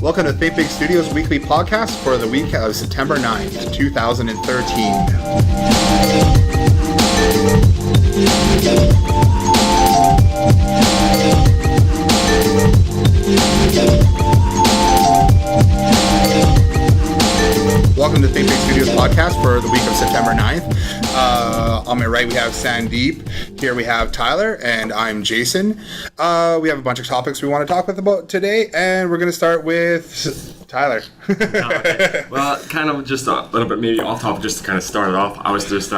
Welcome to Think Big Studios weekly podcast for the week of September 9th, 2013. Welcome to Think Big Studios podcast for the week of September 9th. On my right, we have Sandeep. Here we have Tyler, and I'm Jason. We have a bunch of topics we want to talk about today, and we're going to start with Tyler. Okay. Well, kind of just a little bit maybe off topic just to kind of start it off. I was just,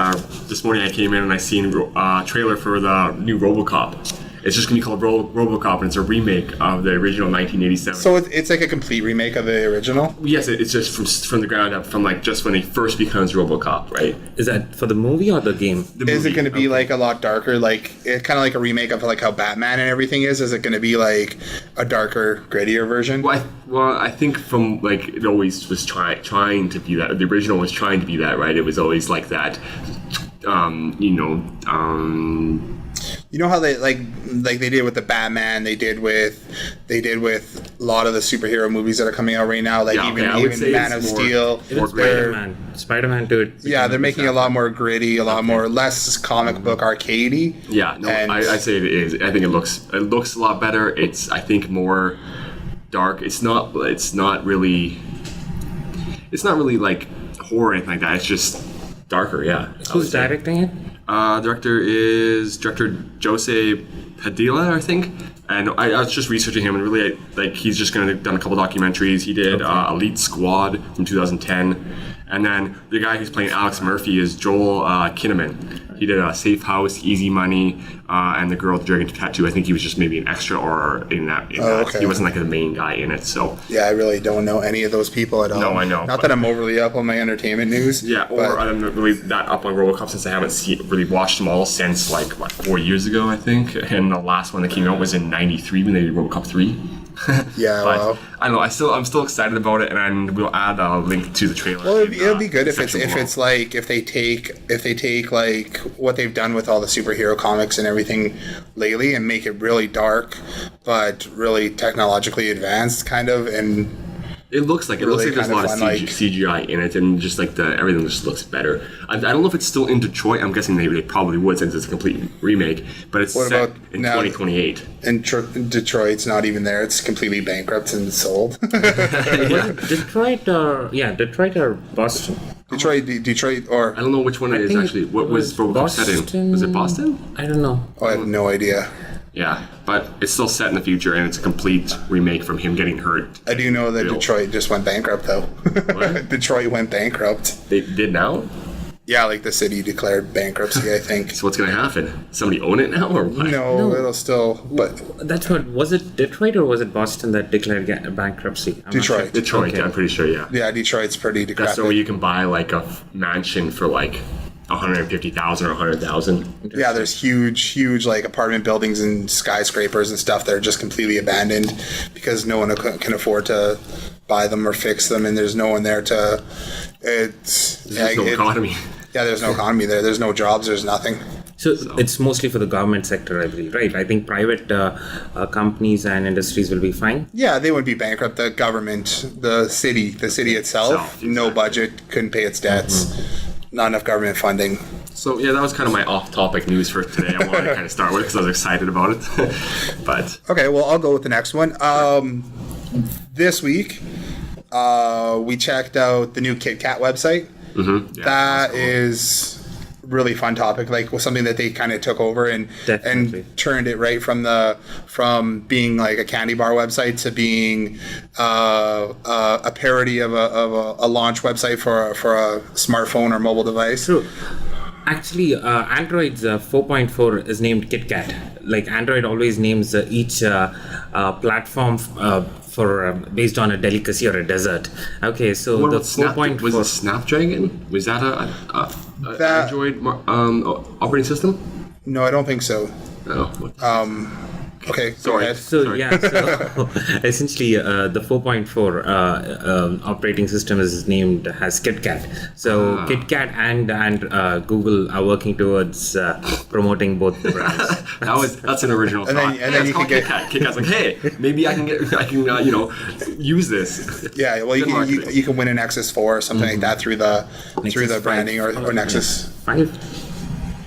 this morning I came in and I seen a trailer for the new RoboCop. It's just going to be called RoboCop, and it's a remake of the original 1987. So it's like a complete remake of the original? Yes, it's just from the ground up, from like just when he first becomes RoboCop, right? Is that for the movie or the game? Is it going to be like a lot darker, like it's kind of like a remake of like how Batman and everything is? Is it going to be like a darker, grittier version? Well, I think from like it always was trying to be that. The original was trying to be that, right? It was always like that. You know how they like they did with the Batman, they did with a lot of the superhero movies that are coming out right now, like even Man of Steel. Spider-Man do it. Yeah, they're making a lot more gritty, a lot more less comic book arcadey. Yeah, no, I say it is. I think it looks a lot better. It's I think more dark. It's not really like horror or anything like that. It's just darker. Yeah. Who's directing it? Director is Director Jose Padilla, I think. And I was just researching him, and really, he's just done a couple documentaries. He did Elite Squad from 2010, and then the guy who's playing Alex Murphy is Joel Kinnaman. He did Safe House, Easy Money, and The Girl with the Dragon Tattoo. I think he was just maybe an extra or in that. Okay. He wasn't like the main guy in it. So yeah, I really don't know any of those people at all. No, I know. Not that I'm overly up on my entertainment news. Yeah, or I'm not really that up on RoboCop since I haven't really watched them all since 4 years ago, I think. And the last one that came out was in '93 when they did RoboCop 3. Yeah, but well, I don't know. I'm still excited about it, and we'll add a link to the trailer. Well, it'll be good if they take like what they've done with all the superhero comics and everything lately and make it really dark, but really technologically advanced, kind of, and. It looks like there's a lot of CGI in it, and just like everything just looks better. I don't know if it's still in Detroit. I'm guessing they probably would since it's a complete remake. But it's set in 2028. And Detroit's not even there. It's completely bankrupt and sold. Detroit or Boston? Detroit or I don't know which one it is actually. What was RoboCop set in? Was it Boston? I don't know. Oh, I have no idea. Yeah, but it's still set in the future, and it's a complete remake from him getting hurt. I do know that Detroit just went bankrupt, though. What? Detroit went bankrupt. They did now? Yeah, like the city declared bankruptcy, I think. So what's going to happen? Somebody own it now, or what? No, it'll still... But that's what... Was it Detroit or was it Boston that declared bankruptcy? Detroit. Detroit, okay. I'm pretty sure, yeah. Yeah, Detroit's pretty decrepit. That's where you can buy like a mansion for like 150,000 or 100,000. Yeah, there's huge like apartment buildings and skyscrapers and stuff that are just completely abandoned because no one can afford to buy them or fix them, and there's no one there to. There's no economy. Yeah, there's no economy there. There's no jobs. There's nothing. So it's mostly for the government sector, I believe, right? I think private companies and industries will be fine. Yeah, they wouldn't be bankrupt. The government, the city itself, exactly. No budget, couldn't pay its debts. Mm-hmm. Not enough government funding. So yeah, that was kind of my off-topic news for today. I wanted to kind of start with because I was excited about it. But okay, well, I'll go with the next one. This week, we checked out the new Kit Kat website. Mm-hmm. Yeah, that is really fun topic, like was something that they kind of took over and turned it right from being like a candy bar website to being a parody of a launch website for a smartphone or mobile device. True. Actually, Android's 4.4 is named KitKat. Like Android always names each platform for based on a delicacy or a dessert. Okay, so what the 4.4 was it Snapdragon? Was that a Android operating system? No, I don't think so. No. Okay, go Sorry. ahead. So Sorry. yeah, so essentially the 4.4 operating system is named as KitKat. So KitKat and Google are working towards promoting both the brands. That's an original And thought. then- and then you can get- KitKat's like, hey, maybe I can use this. Yeah, well, you Good can marketing. you can win a Nexus 4 or something like that through the Nexus branding 5. or Nexus 5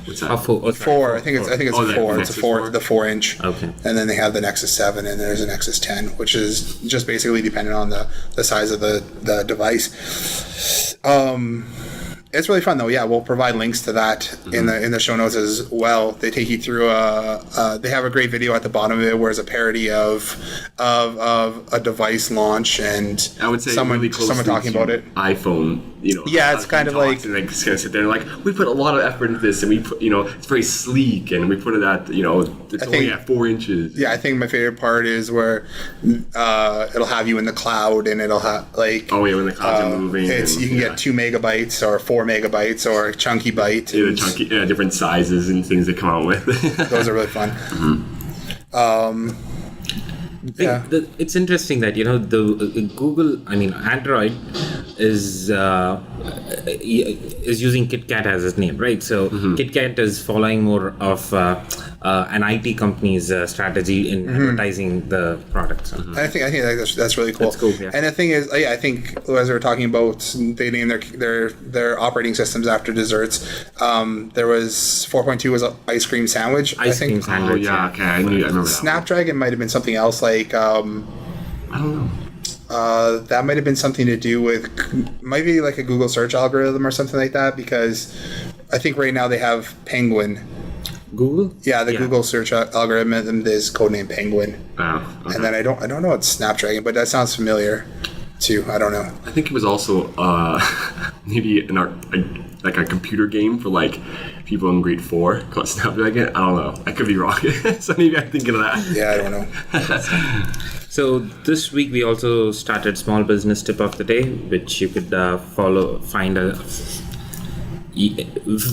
What's that? or 4? Oh, sorry, 4. I think it's Oh, the 4. It's a Nexus 4, 4? the 4-inch. Okay. And then they have the Nexus 7, and there's a Nexus 10, which is just basically dependent on the size of the device. It's really fun though. Yeah, we'll provide links to that in the show notes as well. They take you through they have a great video at the bottom of it where it's a parody of a device launch, and I would say someone really closely talking to about it. iPhone. Yeah, it's kind of like- and just gonna sit there and like we put a lot of effort into this, and we put it's very sleek, and we put it at it's only think- at 4 inches. Yeah, I think my favorite part is where it'll have you in the cloud, and it'll have like Oh yeah, when the clouds are moving. it's and, you can yeah. get 2 megabytes or 4 megabytes or a chunky byte. Yeah, the and chunky, different sizes and things they come out with. Those are really fun. Yeah. It's interesting that the Google, Android is using KitKat as its name, right? So KitKat is following more of an IT company's strategy in advertising the product. So. I think that's really cool. That's cool, yeah. And the thing is, I think as we were talking about, they named their operating systems after desserts. There was 4.2 was an ice cream sandwich. I Ice cream think sandwich. Oh yeah, okay, I remember that. Snapdragon might have been something else. Like I don't know. that might have been something to do with maybe like a Google search algorithm or something like that. Because I think right now they have Penguin. Google? Yeah, the Google search algorithm is codenamed Penguin. Oh, okay. And then I don't know it's Snapdragon, but that sounds familiar too. I don't know. I think it was also maybe like a computer game for like people in grade 4 called Snapdragon. I don't know. I could be wrong. So maybe I'm thinking of that. Yeah, I don't know. So this week we also started Small Business Tip of the Day, which you could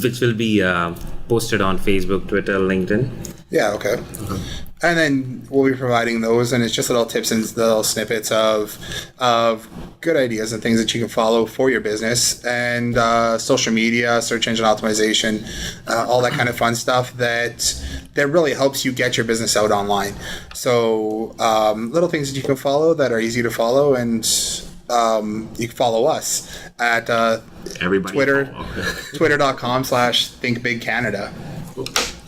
which will be posted on Facebook, Twitter, LinkedIn. Yeah, okay. And then we'll be providing those, and it's just little tips and little snippets of good ideas and things that you can follow for your business, and social media, search engine optimization, all that kind of fun stuff that really helps you get your business out online. So little things that you can follow that are easy to follow, and you can follow us at Everybody Twitter, follow. twitter.com/thinkbigcanada.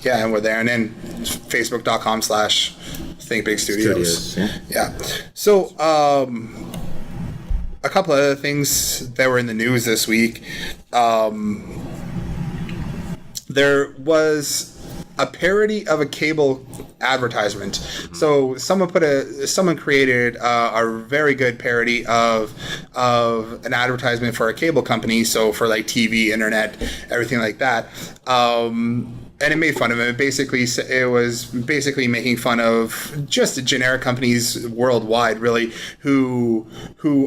Yeah, and we're there. And then facebook.com/thinkbigstudios. Yeah. So, a couple other things that were in the news this week. There was a parody of a cable advertisement. So someone created a very good parody of an advertisement for a cable company. So for like TV, internet, everything like that. And it made fun of him. It was basically making fun of just generic companies worldwide, really, who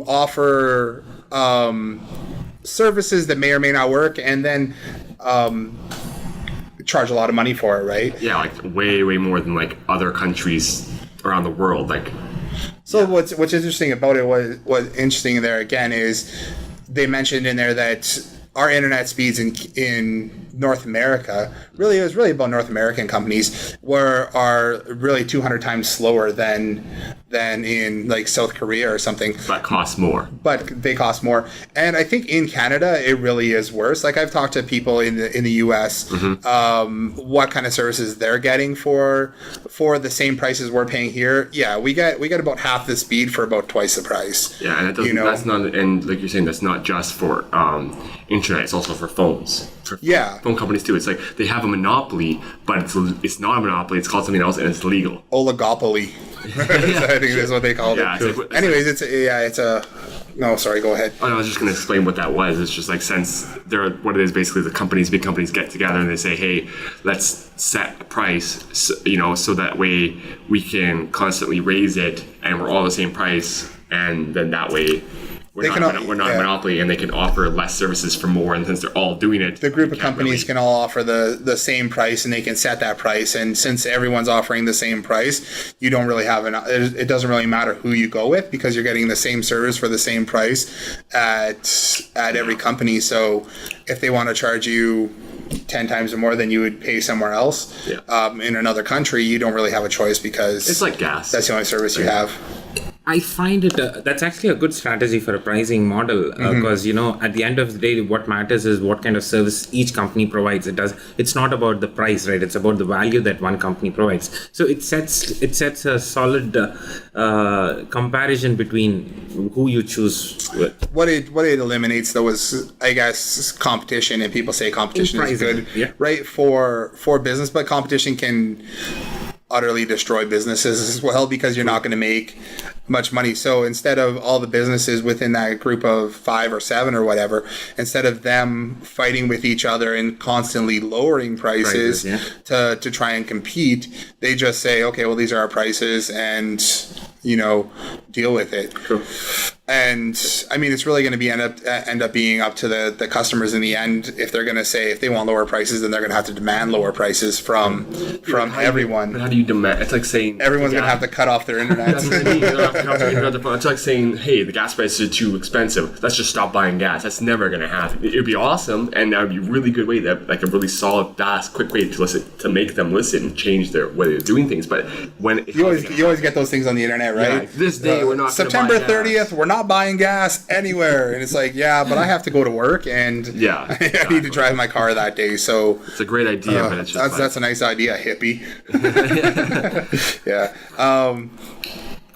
offer services that may or may not work, and then charge a lot of money for it, right? Yeah, like way more than like other countries around the world. Like, so what's interesting about it was interesting there again is they mentioned in there that our internet speeds in North America it was really about North American companies are really 200 times slower than in like South Korea or something. that costs more. But they cost more, and I think in Canada it really is worse. Like I've talked to people in the U.S. What kind of services they're getting for the same prices we're paying here. Yeah, we get about half the speed for about twice the price. Yeah, and it doesn't, that's not, and like you're saying, that's not just for internet. It's also for phones. Phone companies too. It's like they have a monopoly, but it's not a monopoly. It's called something else, and it's legal. Oligopoly. I think that's what they called Yeah, it. Anyways, it's a. No, sorry. Go ahead. I was just going to explain what that was. It's just like since what it is basically, the big companies get together and they say, hey, let's set a price, so that way we can constantly raise it and we're all the same price, and then that way we're not a monopoly, and they can offer less services for more. And since they're all doing it, the group of companies can all offer the same price, and they can set that price. And since everyone's offering the same price, you don't really have it doesn't really matter who you go with, because you're getting the same service for the same price at every company. So if they want to charge you 10 times more than you would pay somewhere else in another country, you don't really have a choice, because it's like gas. That's the only service you have. I find it that's actually a good strategy for a pricing model, because at the end of the day, what matters is what kind of service each company provides. It's not about the price, right? It's about the value that one company provides. So it sets a solid comparison between who you choose with. What it eliminates, though, is, I guess, competition, and people say competition is good, right, for business, but competition can utterly destroy businesses as well, because you're not going to make much money. So instead of all the businesses within that group of 5 or 7 or whatever, instead of them fighting with each other and constantly lowering prices to try and compete, they just say, okay, well, these are our prices, and deal with it. Cool. And I mean, it's really going to end up being up to the customers in the end. If they're going to say, if they want lower prices, then they're going to have to demand lower prices from everyone. But how do you demand? It's like saying everyone's going to have to cut off their internet. It's like saying, hey, the gas prices are too expensive. Let's just stop buying gas. That's never going to happen. It would be awesome, and that would be a really good way, like a really solid, fast, quick way to make them listen and change their way they're doing things. But when you always get those things on the internet, right? Yeah, this day we're not September 30th. We're not buying gas anywhere, and it's like, yeah, but I have to go to work, and I need to drive my car that day. So it's a great idea, but it's just that's a nice idea, hippie. Yeah.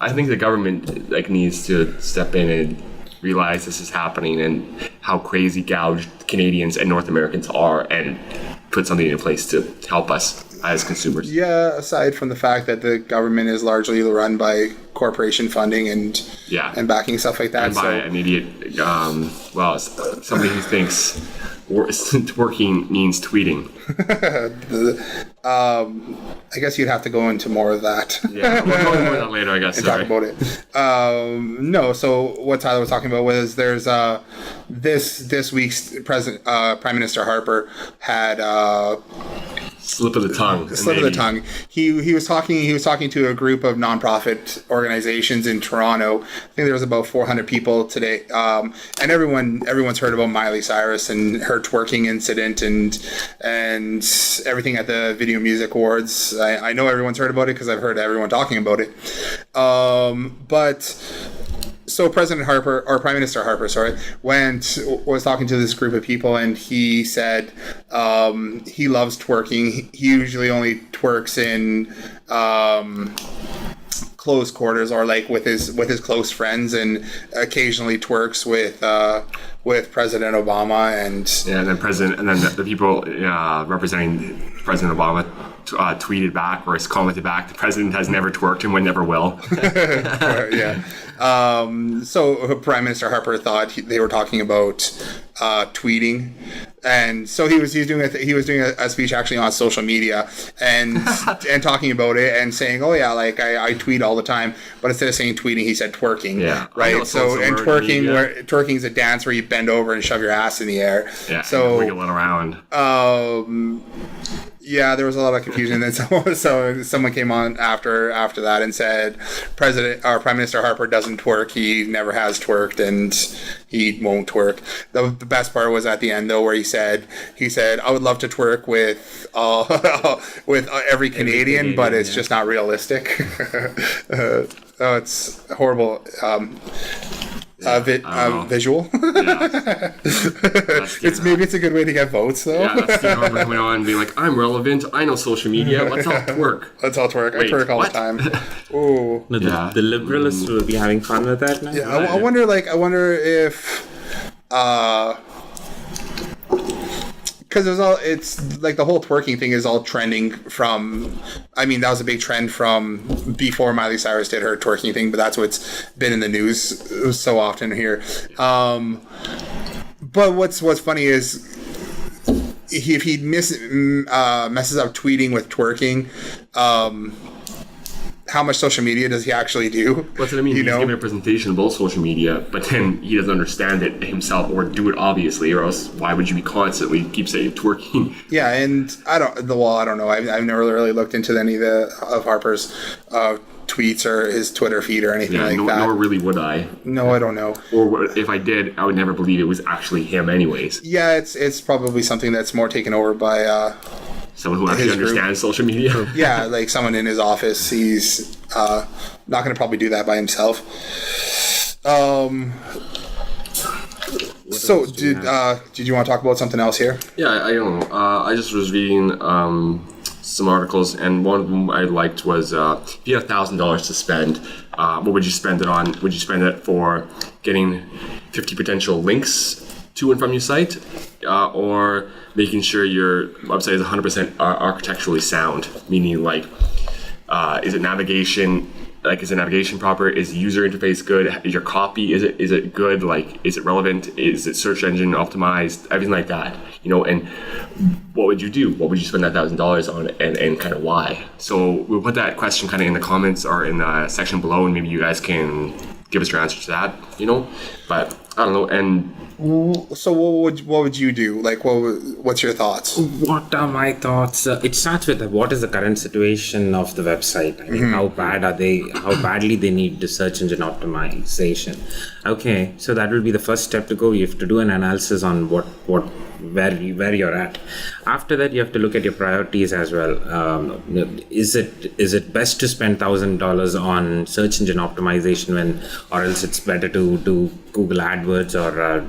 I think the government needs to step in and realize this is happening and how crazy gouged Canadians and North Americans are, and put something in place to help us as consumers. Yeah, aside from the fact that the government is largely run by corporation funding and backing stuff like that. And by an idiot, somebody who thinks twerking means tweeting. I guess you'd have to go into more of that. Yeah, we'll go into more of that later, I guess. And talk about it. No, so what Tyler was talking about was there's this week's Prime Minister Harper had slip of the tongue. He was talking to a group of nonprofit organizations in Toronto. I think there was about 400 people today, and everyone's heard about Miley Cyrus and her twerking incident and everything at the Video Music Awards. I know everyone's heard about it because I've heard everyone talking about it. So President Harper, or Prime Minister Harper, was talking to this group of people, and he said he loves twerking. He usually only twerks in close quarters, or with his close friends, and occasionally twerks with President Obama and then the people representing President Obama tweeted back or commented back, the president has never twerked and never will. Yeah. So Prime Minister Harper thought they were talking about tweeting, and so he was doing a speech actually on social media and talking about it and saying, oh yeah, I tweet all the time, but instead of saying tweeting, he said twerking. Yeah. Right. So and twerking is a dance where you bend over and shove your ass in the air. Yeah. So wiggle it around. Yeah, there was a lot of confusion. And so someone came on after that and said, Prime Minister Harper doesn't twerk. He never has twerked, and he won't twerk. The best part was at the end, though, where he said, I would love to twerk with every Canadian, but it's just not realistic. It's horrible. Visual. Yeah. Maybe it's a good way to get votes, though. Yeah, that's Steve Harper coming on and being like, I'm relevant, I know social media, let's all twerk. Let's all twerk. I twerk all the time. Ooh. No, the liberalists will be having fun with that now. Yeah, I wonder if because it's like the whole twerking thing is all trending from, I mean, that was a big trend from before Miley Cyrus did her twerking thing, but that's what's been in the news so often here. But what's funny is if he messes up tweeting with twerking, how much social media does he actually do? What's what I mean? He's giving a presentation about social media, but then he doesn't understand it himself or do it obviously, or else why would you be constantly keep saying twerking? Yeah, and I don't know. I've never really looked into any of Harper's tweets or his Twitter feed or anything like that. Nor really would I. No, I don't know. Or if I did, I would never believe it was actually him anyways. Yeah, it's probably something that's more taken over by someone who actually understands social media. Yeah, like someone in his office. He's not going to probably do that by himself. So did you want to talk about something else here? Yeah, I don't know. I just was reading some articles, and one of them I liked was if you have $1,000 to spend, what would you spend it on? Would you spend it for getting 50 potential links to and from your site, or making sure your website is 100% architecturally sound? Meaning, like, is it navigation? Like, is the navigation proper? Is the user interface good? Is your copy, is it good? Like, is it relevant? Is it search engine optimized? Everything like that, and what would you do? What would you spend that $1,000 on, and kind of why? So we'll put that question kind of in the comments or in the section below, and maybe you guys can give us your answer to that, but I don't know. And so what would you do? Like, what's your thoughts? What are my thoughts? It starts with what is the current situation of the website? I mean, how bad are they? How badly they need the search engine optimization? Okay, so that will be the first step to go. You have to do an analysis on where you're at. After that, you have to look at your priorities as well. Is it best to spend $1,000 on search engine optimization or else it's better to do Google AdWords or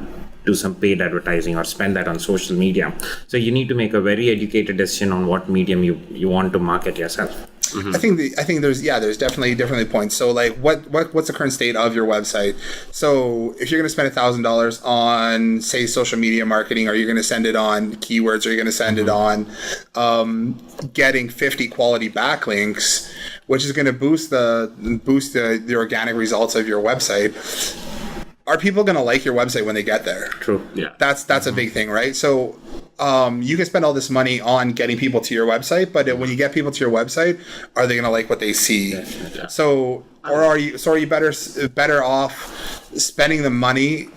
do some paid advertising or spend that on social media? So you need to make a very educated decision on what medium you want to market yourself. Mm-hmm. I think there's definitely points. So like what's the current state of your website? So if you're going to spend $1,000 on, say, social media marketing, are you going to send it on keywords? Are you going to send it on getting 50 quality backlinks, which is going to boost the organic results of your website? Are people going to like your website when they get there? True. Yeah. That's a big thing, right? So you can spend all this money on getting people to your website, but when you get people to your website, are they going to like what they see? Yeah. So are you better off spending the money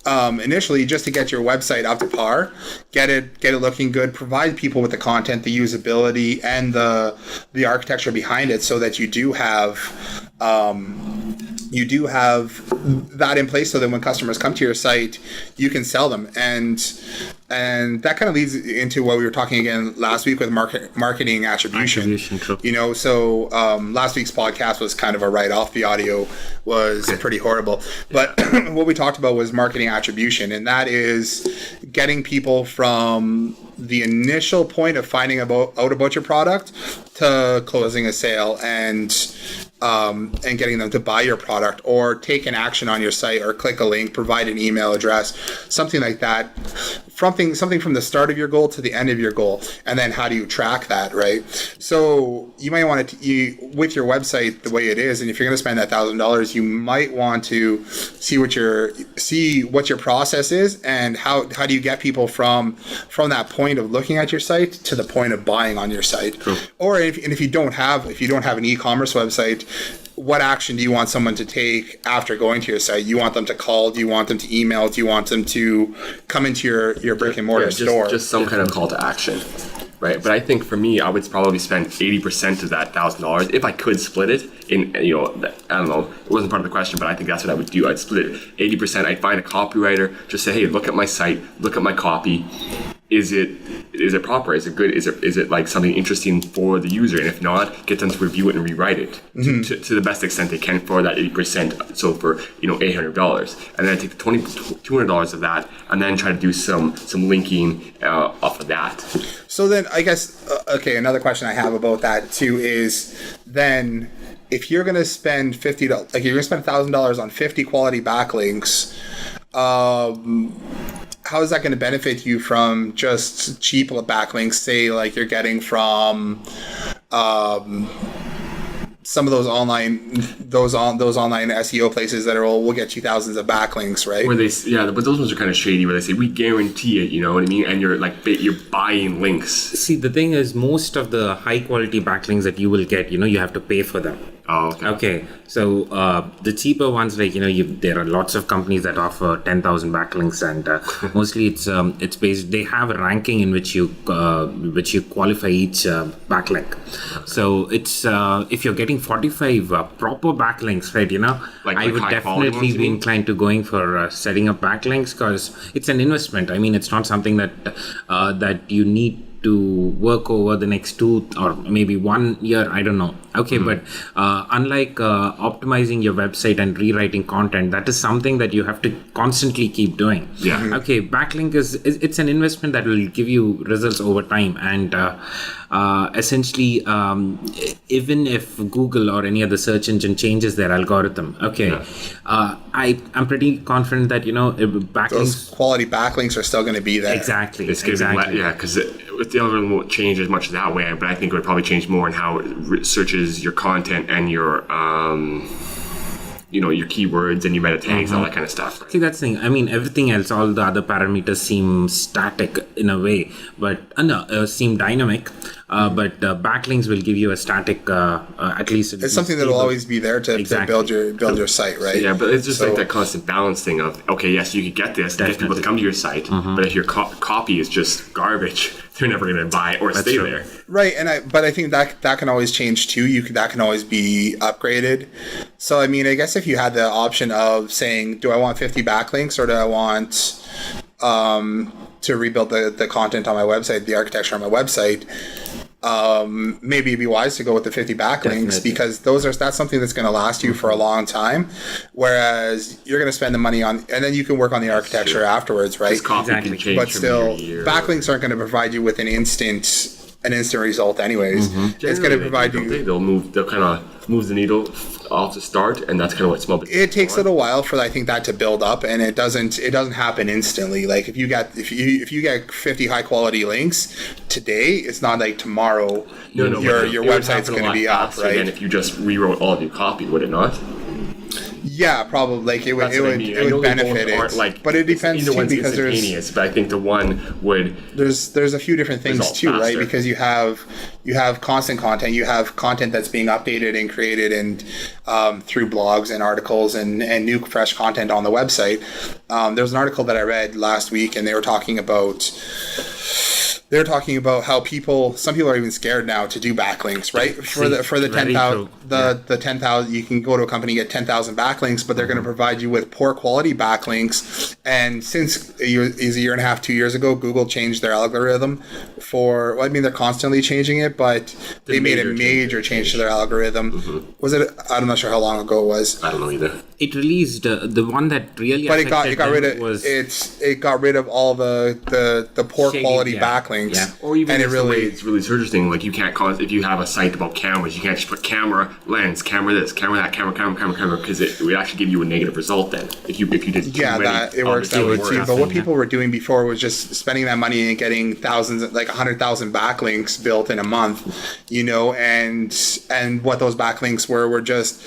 initially just to get your website up to par, get it looking good, provide people with the content, the usability, and the architecture behind it, so that you do have that in place, so that when customers come to your site, you can sell them. And that kind of leads into what we were talking again last week with marketing attribution. So last week's podcast was kind of a write-off. The audio was pretty horrible. But what we talked about was marketing attribution, and that is getting people from the initial point of finding out about your product to closing a sale and getting them to buy your product or take an action on your site or click a link, provide an email address, something like that. Something from the start of your goal to the end of your goal. And then how do you track that, right? So you might want to, with your website the way it is, and if you're going to spend that $1,000, you might want to see what your process is, and how do you get people from that point of looking at your site to the point of buying on your site. Cool. Or if you don't have an e-commerce website, what action do you want someone to take after going to your site? You want them to call? Do you want them to email? Do you want them to come into your brick and mortar store? Just some kind of call to action, right? But I think for me, I would probably spend 80% of that $1,000 if I could split it in. I don't know. It wasn't part of the question, but I think that's what I would do. I'd split it 80%. I'd find a copywriter, just say, hey, look at my site, look at my copy. Is it proper? Is it good? Is it like something interesting for the user? And if not, get them to review it and rewrite it to the best extent they can for that 80%. So for $800, and then I take the $200 of that, and then try to do some linking off of that. So then I guess another question I have about that too is then if you're going to spend $50, like you're going to spend $1,000 on 50 quality backlinks. How is that going to benefit you from just cheap backlinks? Say like you're getting from some of those online SEO places that are, we'll get you thousands of backlinks, right? Where but those ones are kind of shady. Where they say we guarantee it, you know what I mean? And you're like you're buying links. See, the thing is, most of the high quality backlinks that you will get, you have to pay for them. Oh, okay. Okay, so the cheaper ones, like there are lots of companies that offer 10,000 backlinks, and mostly it's based. They have a ranking in which you qualify each backlink. So it's if you're getting 45 proper backlinks, right? I would definitely be inclined to going for setting up backlinks, because it's an investment. I mean, it's not something that you need to work over the next 2 or maybe 1 year, I don't know. Okay, but unlike optimizing your website and rewriting content, that is something that you have to constantly keep doing. Yeah. Okay, backlink it's an investment that will give you results over time, and essentially, even if Google or any other search engine changes their algorithm, I'm pretty confident that backlinks, those quality backlinks are still going to be there. Exactly. It's going to be because the algorithm won't change as much that way, but I think it would probably change more in how it searches your content and your your keywords and your meta tags, all that kind of stuff. Right? See, that's the thing. I mean, everything else, all the other parameters seem static in a way, but seem dynamic. But backlinks will give you a static, at least. It's something that will always be there to build your site, right? Yeah, but it's just like that constant balance thing of, okay, yes, you could get this, get people to come to your site, but if your copy is just garbage, they're never going to buy or stay there. Right, but I think that can always change too. That can always be upgraded. So I mean, I guess if you had the option of saying, do I want 50 backlinks or do I want to rebuild the content on my website, the architecture on my website, maybe it'd be wise to go with the 50 backlinks. Definitely. Because that's something that's going to last you for a long time, whereas you're going to spend the money on, and then you can work on the architecture afterwards, right? Exactly. Can change but still, year. Backlinks aren't going to provide you with an instant result anyways. It's going to provide you. They'll kind of move the needle off the start, and that's kind of what small business. It takes a little while for, I think, that to build up, and it doesn't happen instantly. Like if you get 50 high quality links today, it's not like tomorrow your website's going to be up, right? And if you just rewrote all of your copy, would it not? Yeah, probably. Like it would benefit it, but it depends too, because there's. But I think the one would. There's a few different things too, right? Because you have constant content, you have content that's being updated and created and through blogs and articles and new fresh content on the website. There's an article that I read last week, and they were talking about how some people are even scared now to do backlinks, right? For the 10,000, the 10,000, you can go to a company, get 10,000 backlinks, but they're going to provide you with poor quality backlinks. And since a year and a half, 2 years ago, Google changed their algorithm they're constantly changing it, but they made a major change to their algorithm. Was it? I'm not sure how long ago it was. I don't know either. It released the one that really. But it got rid of all the poor quality backlinks. Yeah. Or even the way it's really interesting. Like you can't if you have a site about cameras, you can't just put camera lens, camera this, camera that, camera, because it would actually give you a negative result then if you did. That it works that way too. But what people were doing before was just spending that money and getting thousands, like 100,000 backlinks built in a month, and what those backlinks were just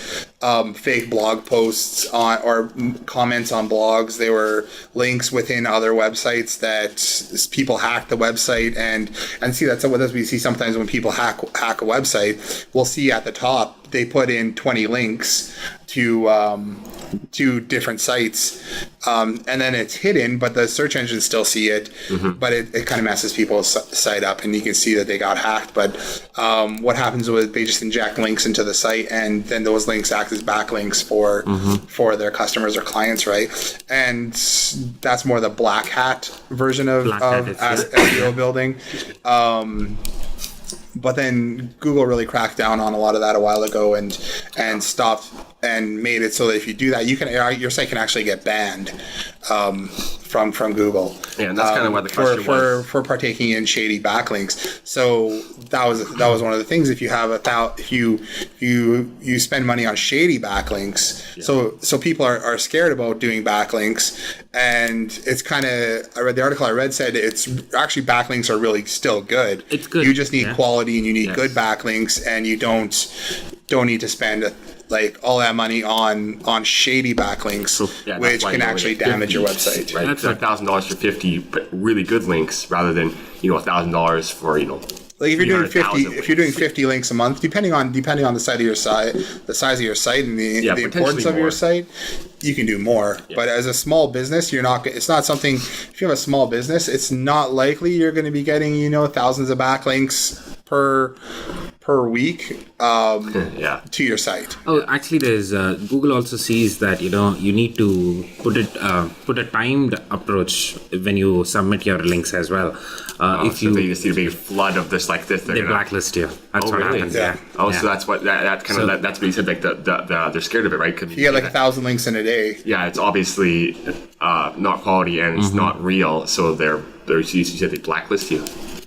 fake blog posts or comments on blogs. They were links within other websites that people hacked the website and see that's what we see sometimes when people hack a website. We'll see at the top they put in 20 links to different sites, and then it's hidden, but the search engines still see it. But it kind of messes people's site up, and you can see that they got hacked. But what happens was they just inject links into the site, and then those links act as backlinks for their customers or clients, right? And that's more the black hat version of SEO building. But then Google really cracked down on a lot of that a while ago and stopped and made it so that if you do that, your site can actually get banned from Google. Yeah, and that's kind of what the question was for partaking in shady backlinks. So that was one of the things. If you have if you spend money on shady backlinks, so people are scared about doing backlinks, and it's kind of, I read the article I read said it's actually backlinks are really still good. It's good. You just need quality, and you need good backlinks, and you don't. don't need to spend like all that money on shady backlinks, which can actually damage your website. Right, that's $1,000 for 50 but really good links rather than $1,000 for like if you're doing 50 links a month, depending on the size of your site, and the importance of your site, you can do more. Yeah. But as a small business, it's not something. If you have a small business, it's not likely you're going to be getting thousands of backlinks per week to your site. Oh, actually, there's Google also sees that you need to put a timed approach when you submit your links as well. If they just see a big flood of this like this, they blacklist you. That's what happens. Yeah. Oh, so that's what that's what you said. Like they're scared of it, right? You get like 1,000 links in a day. Yeah, it's obviously not quality and it's not real. So you said they blacklist you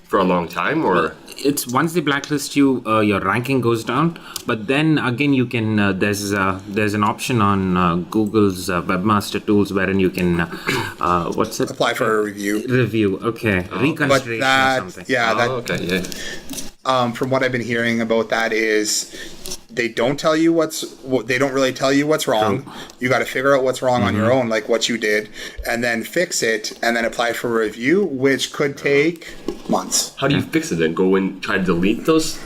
for a long time, or. Well, it's once they blacklist you, your ranking goes down. But then again, you can there's an option on Google's webmaster tools wherein you can apply for a review. Okay, reconsideration or something. Okay. From what I've been hearing about that is they don't really tell you what's wrong. True. You got to figure out what's wrong on your own, like what you did, and then fix it, and then apply for a review, which could take months. How do you fix it then? Go and try to delete those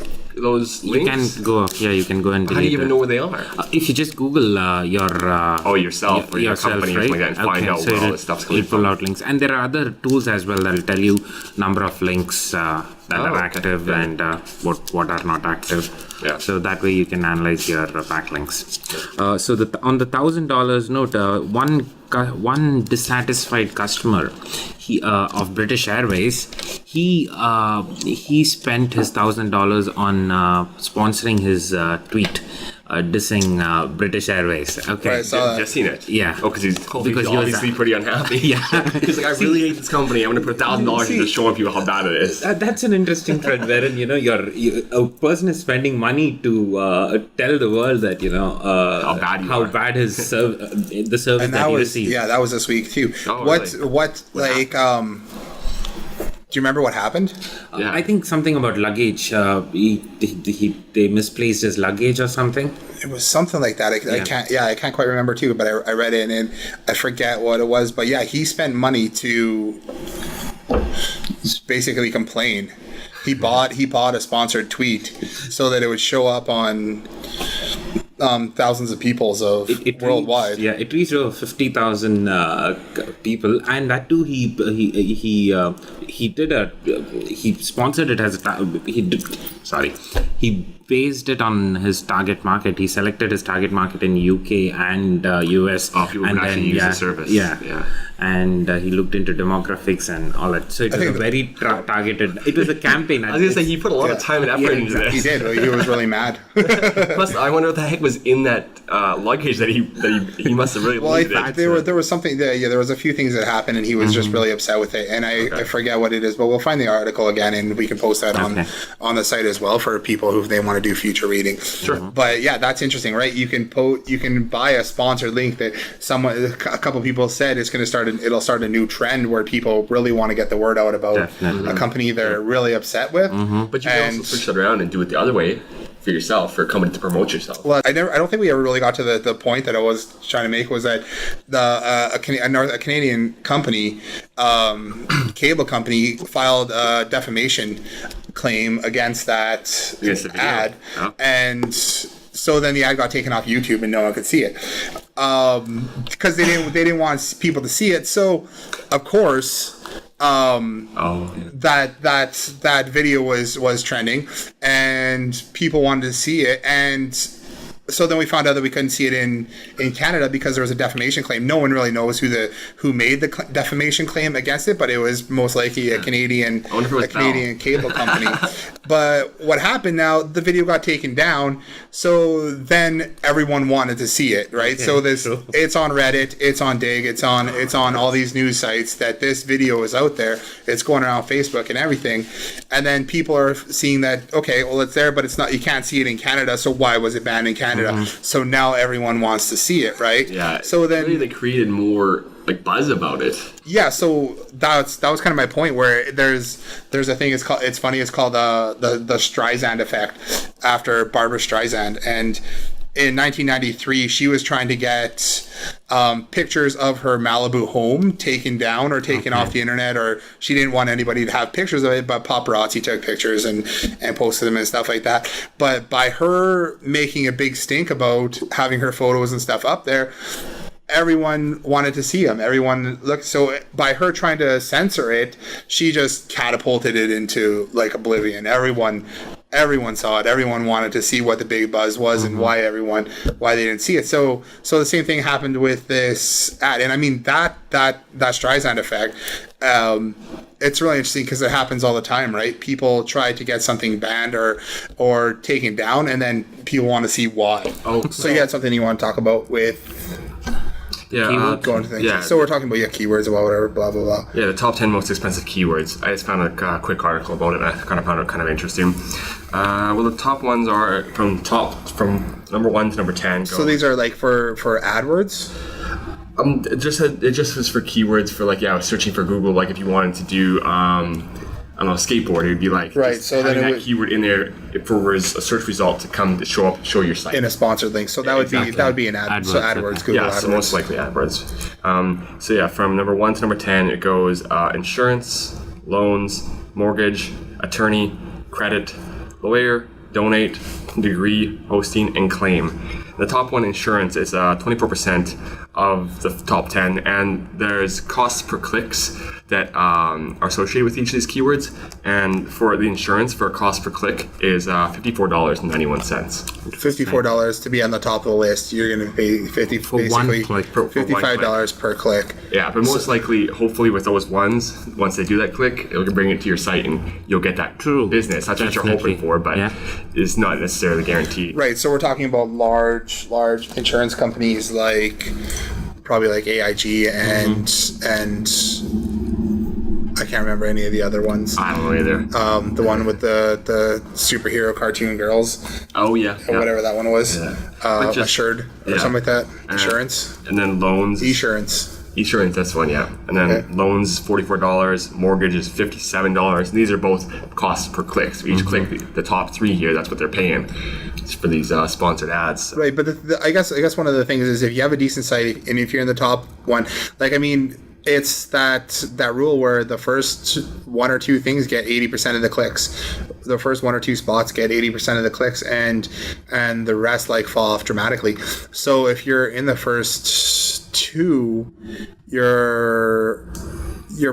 links? You can go and delete. How do you even know where they are? If you just Google yourself or your company, right? Or something like that, and find out where all this stuff's coming from. Pull out links, and there are other tools as well that will tell you number of links that are active and what are not active. Yeah. So that way you can analyze your backlinks. So on the $1,000 note, one dissatisfied customer of British Airways, he spent his $1,000 on sponsoring his tweet dissing British Airways. Okay, I've just seen it. Yeah. Oh, because he's obviously pretty unhappy. Yeah. He's like, I really hate this company. I'm going to put $1,000 into showing people how bad it is. That's an interesting trend wherein a person is spending money to tell the world that how bad his the service and that he received. Yeah, that was this week too. Oh, what do you remember what happened? I think something about luggage. They misplaced his luggage or something. It was something like that. I can't quite remember too. But I read it and I forget what it was. But yeah, he spent money to basically complain. He bought a sponsored tweet so that it would show up on thousands of people's worldwide. It reached over 50,000 people, and that too he sponsored it as he based it on his target market. He selected his target market in UK and US. People can actually use the service. Yeah. And he looked into demographics and all that. So it was a very targeted. It was a campaign. I was gonna say he put a lot of time and effort into this. He did. He was really mad. Plus, I wonder what the heck was in that luggage that he must have really. Well, I think there was something. There was a few things that happened, and he was just really upset with it. And I forget what it is, but we'll find the article again, and we can post that on the site as well for people who they want to do future reading. Sure. But yeah, that's interesting, right? You can buy a sponsored link that a couple people said it'll start a new trend where people really want to get the word out about a company they're really upset with. But you can also switch that around and do it the other way for yourself, for a company to promote yourself. Well, I don't think we ever really got to the point that I was trying to make, was that a Canadian company, cable company, filed a defamation claim against that ad, and so then the ad got taken off YouTube and no one could see it because they didn't want people to see it. So of course that video was trending and people wanted to see it, and so then we found out that we couldn't see it in Canada because there was a defamation claim. No one really knows who made the defamation claim against it, but it was most likely a Canadian cable company. But what happened now, the video got taken down, so then everyone wanted to see it, right? Okay, so it's on Reddit, it's on Dig, it's on all these news sites that this video is out there. It's going around Facebook and everything. And then people are seeing that, okay, well, it's there, but it's not, you can't see it in Canada, so why was it banned in Canada? So now everyone wants to see it, right? Yeah. So then really they created more like buzz about it. Yeah, so that was kind of my point. Where there's a thing. It's called. It's funny. It's called the Streisand effect after Barbara Streisand. And in 1993, she was trying to get pictures of her Malibu home taken down or taken off the internet, or she didn't want anybody to have pictures of it. But paparazzi took pictures and posted them and stuff like that. But by her making a big stink about having her photos and stuff up there, everyone wanted to see them. Everyone looked. So by her trying to censor it, she just catapulted it into like oblivion. Everyone saw it. Everyone wanted to see what the big buzz was and why they didn't see it. So the same thing happened with this ad. And I mean that Streisand effect. It's really interesting because it happens all the time, right? People try to get something banned or taken down, and then people want to see why. Oh, so you had something you want to talk about with? Yeah, Go into things. So we're talking about keywords about whatever, blah blah blah. Yeah, the top 10 most expensive keywords. I just found a quick article about it, and I kind of found it kind of interesting. Well, the top ones are from number 1 to number 10. So these are like for AdWords. It just was for keywords for like searching for Google. Like if you wanted to do I don't know, skateboard, it would be like right. So having then that keyword in there for a search result to come to show your site in a sponsored link. So that would be an ad. So AdWords, Google AdWords. So most likely AdWords. So from number 1 to number 10, it goes insurance, loans, mortgage, attorney, credit, lawyer, donate, degree, hosting, and claim. The top one, insurance, is 24% of the top 10, and there's costs per clicks that are associated with each of these keywords. And for the insurance, for a cost per click is $54.91. $54 to be on the top of the list. You're going to pay $55 per click. Yeah, but most likely, hopefully, with those ones, once they do that click, it'll bring it to your site, and you'll get that business. That's what you're hoping for, but it's not necessarily guaranteed. Right. So we're talking about large insurance companies probably like AIG and I can't remember any of the other ones. I don't know either. The one with the superhero cartoon girls. Oh yeah. Or whatever that one was. Yeah. Assured or something like that. Insurance. And then loans. Insurance, that's one, yeah. And then loans, $44. Mortgage is $57. And these are both costs per click. So each click, the top 3 here, that's what they're paying for these sponsored ads. Right, but I guess one of the things is if you have a decent site and if you're in the top one, it's that rule where the first 1 or 2 things get 80% of the clicks. The first 1 or 2 spots get 80% of the clicks, and the rest fall off dramatically. So if you're in the first 2, you're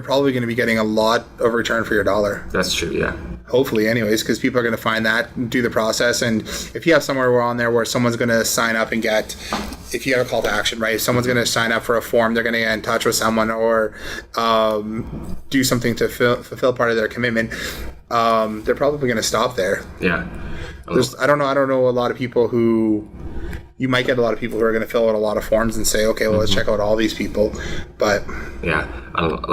probably going to be getting a lot of return for your dollar. That's true, yeah. Hopefully, anyways, because people are going to find that and do the process. And if you have somewhere on there where someone's going to sign up and get, if you have a call to action, right? If someone's going to sign up for a form, they're going to get in touch with someone or do something to fulfill part of their commitment. They're probably going to stop there. Yeah. I don't know a lot of people who. You might get a lot of people who are going to fill out a lot of forms and say, okay, well, let's check out all these people. But yeah, I don't know.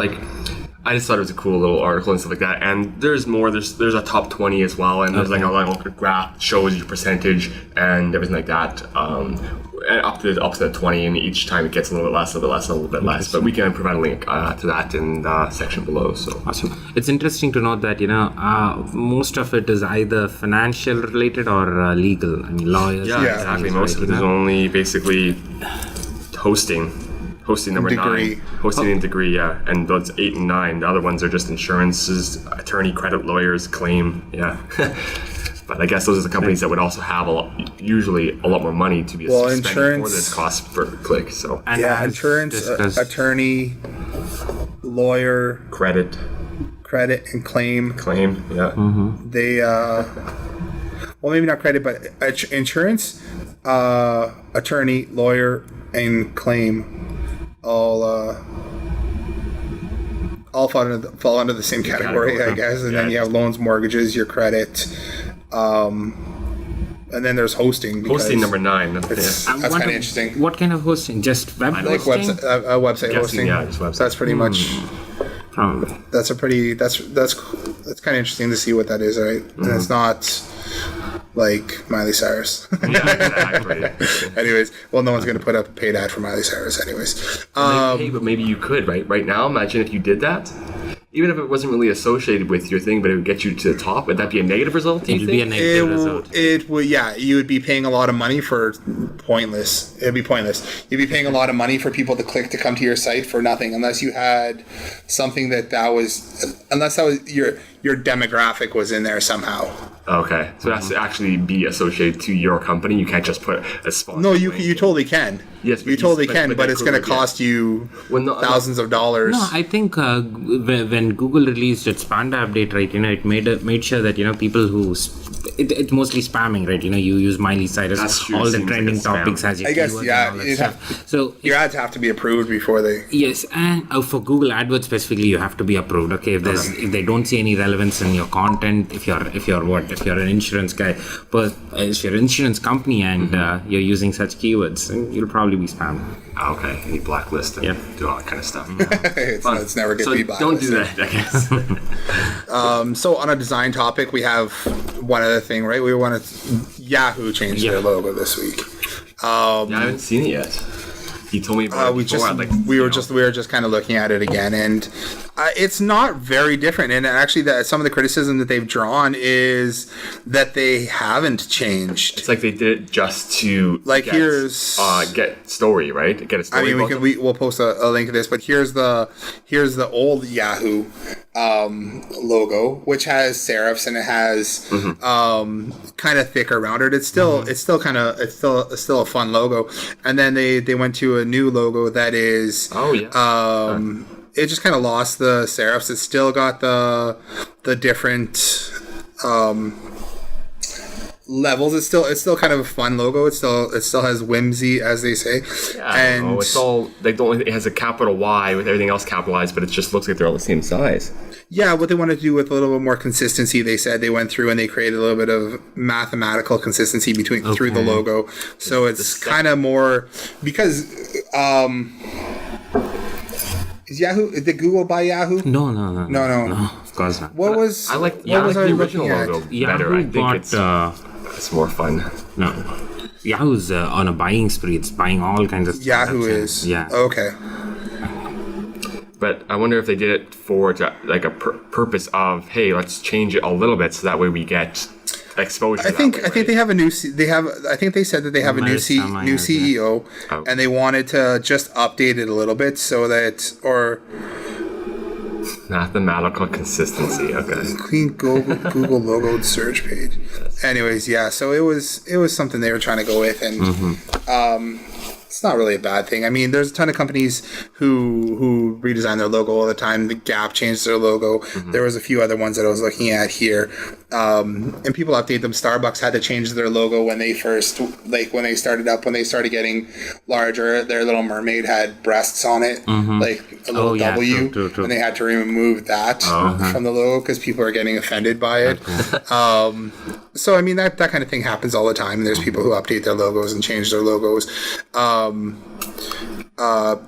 I just thought it was a cool little article and stuff like that. And there's more. There's a top 20 as well, and there's a little graph shows your percentage and everything like that. And up to the 20, and each time it gets a little bit less, a little bit less. But we can provide a link to that in the section below. So awesome. It's interesting to note that most of it is either financial related or legal. I mean, lawyers. Yeah, exactly. Most of it is only basically hosting number degree. 9, hosting and degree, yeah, and those 8 and 9. The other ones are just insurances, attorney, credit, lawyers, claim, yeah. But I guess those are the companies that would also have usually a lot more money to be spending for this cost per click. So insurance, attorney, lawyer, credit, and claim, yeah. They well, maybe not credit, but insurance, attorney, lawyer, and claim. All fall under the same category, I guess. And then you have loans, mortgages, your credit, and then there's hosting. Hosting number 9. That's kind of interesting. What kind of hosting? Just web hosting? Website hosting. Yeah, just website. That's pretty much. Probably. That's kind of interesting to see what that is, right? And it's not. like Miley Cyrus. Yeah, exactly. Anyways, well, no one's going to put up a paid ad for Miley Cyrus anyways. Hey, but maybe you could, right? Right now, imagine if you did that. Even if it wasn't really associated with your thing, but it would get you to the top, would that be a negative result? It would be a negative result. It would, yeah. You would be paying a lot of money for pointless. It'd be pointless. You'd be paying a lot of money for people to click to come to your site for nothing, unless you had something unless your demographic was in there somehow. Okay, so that's to actually be associated to your company. You can't just put a sponsor. No, you totally can. Yes, you totally can, but it's going to cost you thousands of dollars. No, I think when Google released its Panda update, right, it made sure that people who it's mostly spamming, right? You use Miley Cyrus, all the trending topics as your keywords and all that stuff. So your ads have to be approved before they. Yes, and for Google AdWords specifically, you have to be approved. Okay, if they don't see any relevance in your content, if you're an insurance guy, but if you're an insurance company and you're using such keywords, you'll probably be spammed. Okay, any blacklist and do all that kind of stuff. It's never good to be blacklisted. Don't do that, I guess. So on a design topic, we have one other thing, right? Yahoo changed their logo this week. I haven't seen it yet. He told me about it we were just kind of looking at it again, and it's not very different. And actually, some of the criticism that they've drawn is that they haven't changed. It's like they did it just to get story, right? Get a story. I mean, we'll post a link to this, but here's the old Yahoo logo, which has serifs and it has kind of thicker rounded. It's still a fun logo. And then they went to a new logo that is it just kind of lost the serifs. It's still got the different levels. It's still kind of a fun logo. It still has whimsy, as they say. Yeah, and it's all it has a capital Y with everything else capitalized, but it just looks like they're all the same size. Yeah, what they wanted to do with a little bit more consistency, they said they went through and they created a little bit of mathematical consistency through the logo. So it's kind of more because is Yahoo? Did Google buy Yahoo? No. Of course not. I like the original logo better. I think it's more fun. No, Yahoo's on a buying spree. It's buying all kinds of. Yahoo is. Yeah. Okay. But I wonder if they did it for a purpose of, hey, let's change it a little bit so that way we get exposure. I think they have a new. I think they said that they have a new CEO, and they wanted to just update it a little bit so that mathematical consistency. Okay. Clean Google logo search page. Anyways, yeah. So it was something they were trying to go with, and it's not really a bad thing. I mean, there's a ton of companies who redesign their logo all the time. The Gap changed their logo. There was a few other ones that I was looking at here. And people update them. Starbucks had to change their logo when they started getting larger. Their Little Mermaid had breasts on it, like a little W. True. And they had to remove that from the logo because people are getting offended by it. So, I mean, that kind of thing happens all the time. There's people who update their logos and change their logos.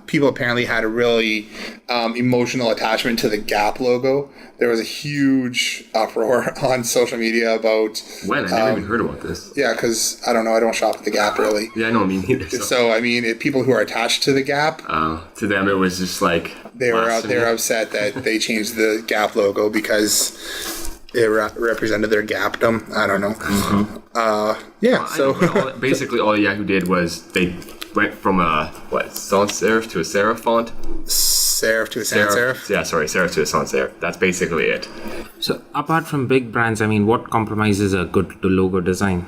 People apparently had a really emotional attachment to the Gap logo. There was a huge uproar on social media about... When? I never even heard about this. Yeah, because, I don't know, I don't shop at the Gap, really. Yeah, I know, me neither. So I mean, people who are attached to the Gap... to them, it was just like... They were upset that they changed the Gap logo because... it represented their Gapdom. I don't know. Basically, all Yahoo did was they went from a sans serif to a serif font. Serif to a sans serif? Yeah, sorry, serif to a sans serif. That's basically it. So, apart from big brands, I mean, what compromises are good to logo design?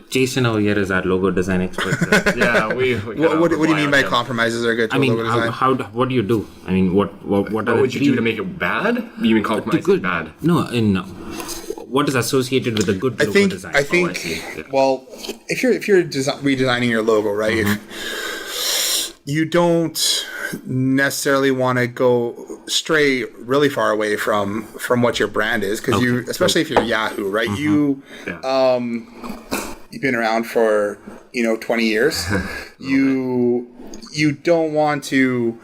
Jason over here is our logo design expert. Yeah, we what do you mean by compromises are good to logo design? What do you do? I mean, what would you do to make it bad? You mean compromise is bad? No. What is associated with a good logo design? I think. Well, if you're redesigning your logo, right? You don't necessarily want to go stray really far away from what your brand is, because especially if you're Yahoo, right? You've been around for 20 years. You don't want to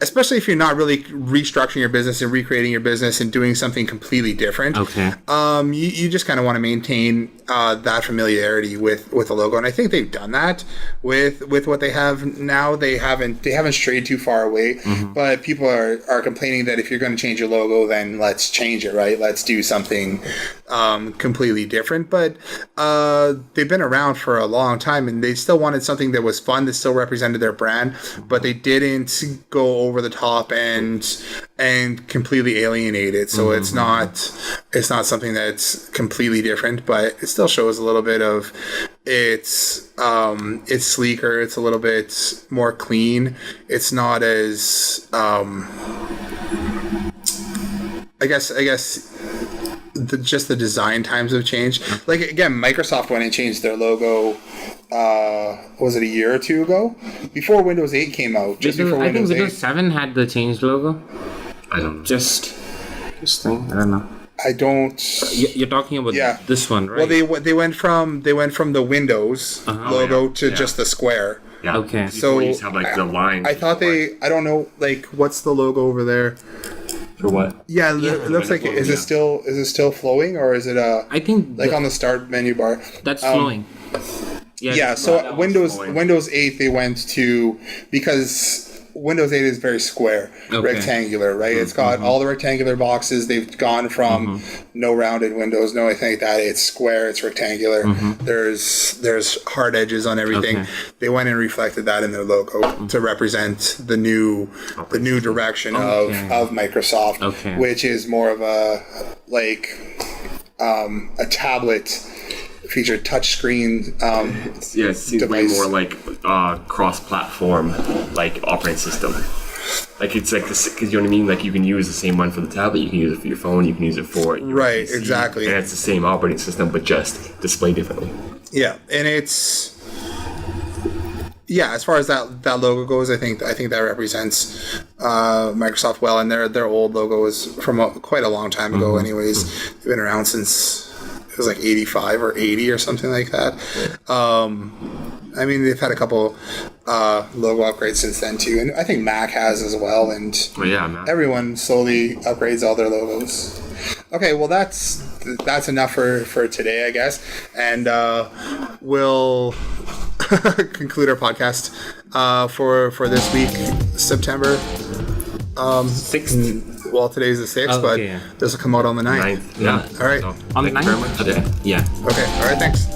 especially if you're not really restructuring your business and recreating your business and doing something completely different. Okay. You just kind of want to maintain that familiarity with the logo, and I think they've done that with what they have now. They haven't strayed too far away, but people are complaining that if you're going to change your logo, then let's change it, right? Let's do something completely different. But they've been around for a long time, and they still wanted something that was fun, that still represented their brand, but they didn't go over the top and completely alienate it. So it's not something that's completely different, but it still shows a little bit of it's sleeker, it's a little bit more clean. It's not as I guess just the design times have changed. Like, again, Microsoft went and changed their logo. Was it a year or two ago? Before Windows 8 came out. I think Windows 7 had the changed logo. I don't know. Just thing. I don't know. I don't. You're talking about this one, right? Well, they went from the Windows logo to just the square. Yeah. Okay. So you just have like the line. I thought I don't know, like, what's the logo over there? For what? Yeah, it looks like. Is it still flowing, or is it I think like on the start menu bar? That's flowing. Yeah. So Windows 8 they went to, because Windows 8 is very square, rectangular, right? It's got all the rectangular boxes. They've gone from no rounded windows, no anything like that. It's square, it's rectangular. There's hard edges on everything. They went and reflected that in their logo to represent the new direction of Microsoft, which is more of a a tablet featured touchscreen it seems way more like cross-platform, like operating system. Like, it's like this, because you know what I mean. Like, you can use the same one for the tablet, you can use it for your phone, you can use it for your PC, exactly, and it's the same operating system but just displayed differently. Yeah, and it's as far as that logo goes, I think that represents Microsoft well, and their old logo is from quite a long time ago. Anyways, they've been around since. It was like 85 or 80 or something like that. I mean, they've had a couple logo upgrades since then too, and I think Mac has as well. And everyone slowly upgrades all their logos. Okay, well that's enough for today, I guess, and we'll conclude our podcast for this week, September 6th. Well, today's the 6th, but this will come out on the 9th. Yeah. All right. On the 9th? Today. Yeah. Okay. All right. Thanks.